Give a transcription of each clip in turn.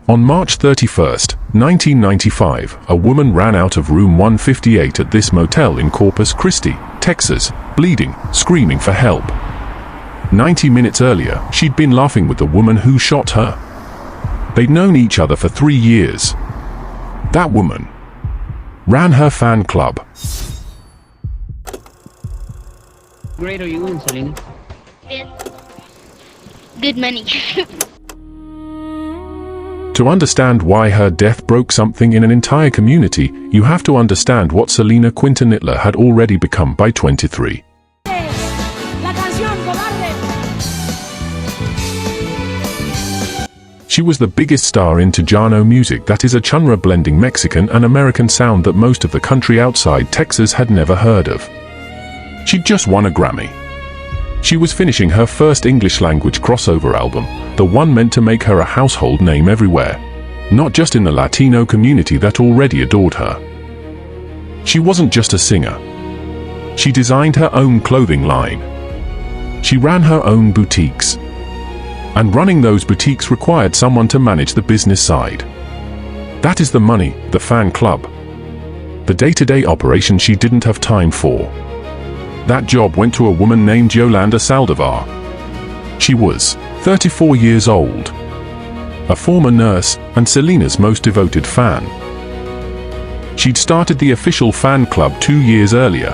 On March 31st, 1995, a woman ran out of room 158 at this motel in Corpus Christi, Texas, bleeding, screaming for help. 90 minutes earlier, she'd been laughing with the woman who shot her. They'd known each other for 3 years. That woman ran her fan club. Grade are you in, Selena? Good money. To understand why her death broke something in an entire community, you have to understand what Selena Quintanilla had already become by 23. She was the biggest star in Tejano music, that is a genre blending Mexican and American sound that most of the country outside Texas had never heard of. She'd just won a Grammy. She was finishing her first English-language crossover album, the one meant to make her a household name everywhere, not just in the Latino community that already adored her. She wasn't just a singer. She designed her own clothing line. She ran her own boutiques. And running those boutiques required someone to manage the business side. That is the money, the fan club. The day-to-day operation she didn't have time for. That job went to a woman named Yolanda Saldivar. She was 34 years old, a former nurse, and Selena's most devoted fan. She'd started the official fan club 2 years earlier.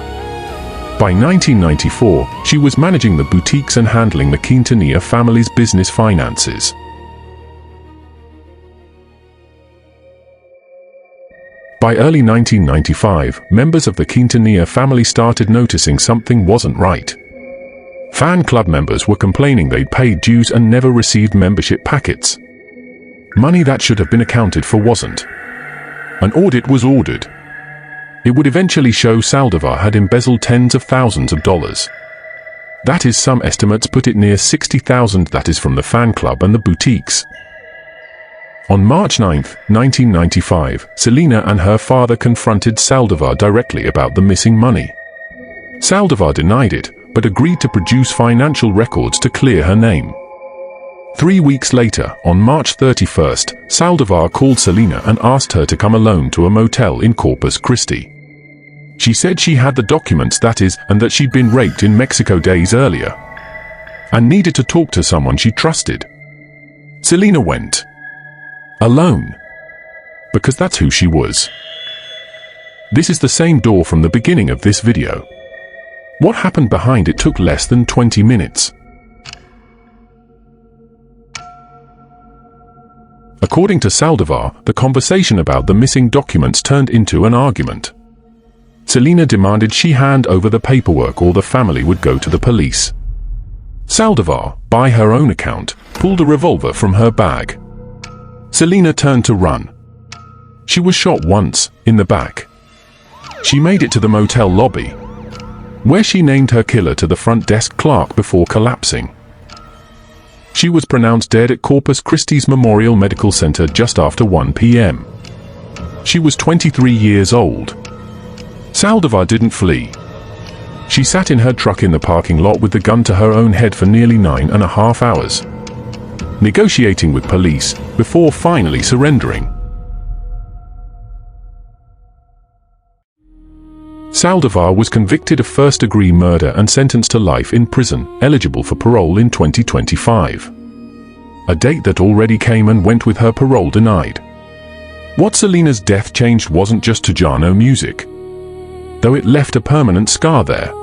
By 1994, she was managing the boutiques and handling the Quintanilla family's business finances. By early 1995, members of the Quintanilla family started noticing something wasn't right. Fan club members were complaining they'd paid dues and never received membership packets. Money that should have been accounted for wasn't. An audit was ordered. It would eventually show Saldivar had embezzled tens of thousands of dollars. That is, some estimates put it near $60,000, that is from the fan club and the boutiques. On March 9, 1995, Selena and her father confronted Saldivar directly about the missing money. Saldivar denied it, but agreed to produce financial records to clear her name. 3 weeks later, on March 31st, Saldivar called Selena and asked her to come alone to a motel in Corpus Christi. She said she had the documents, that is, and that she'd been raped in Mexico days earlier, and needed to talk to someone she trusted. Selena went. Alone. Because that's who she was. This is the same door from the beginning of this video. What happened behind it took less than 20 minutes. According to Saldivar, the conversation about the missing documents turned into an argument. Selena demanded she hand over the paperwork or the family would go to the police. Saldivar, by her own account, pulled a revolver from her bag. Selena turned to run. She was shot once, in the back. She made it to the motel lobby, where she named her killer to the front desk clerk before collapsing. She was pronounced dead at Corpus Christi's Memorial Medical Center just after 1 p.m. She was 23 years old. Saldivar didn't flee. She sat in her truck in the parking lot with the gun to her own head for nearly 9.5 hours, negotiating with police, before finally surrendering. Saldivar was convicted of first-degree murder and sentenced to life in prison, eligible for parole in 2025. A date that already came and went with her parole denied. What Selena's death changed wasn't just Tejano music, though it left a permanent scar there.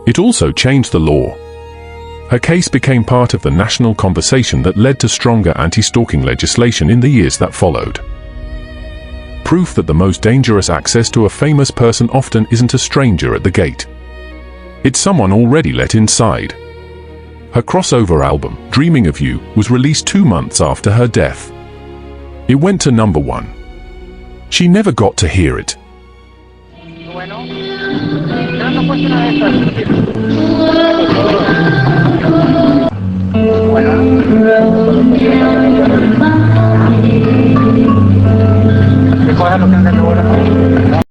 It also changed the law. Her case became part of the national conversation that led to stronger anti-stalking legislation in the years that followed. Proof that the most dangerous access to a famous person often isn't a stranger at the gate. It's someone already let inside. Her crossover album, Dreaming of You, was released 2 months after her death. It went to #1. She never got to hear it. Bueno, yo no puedo una de esas. Bueno. Recoja lo que han hecho ahora.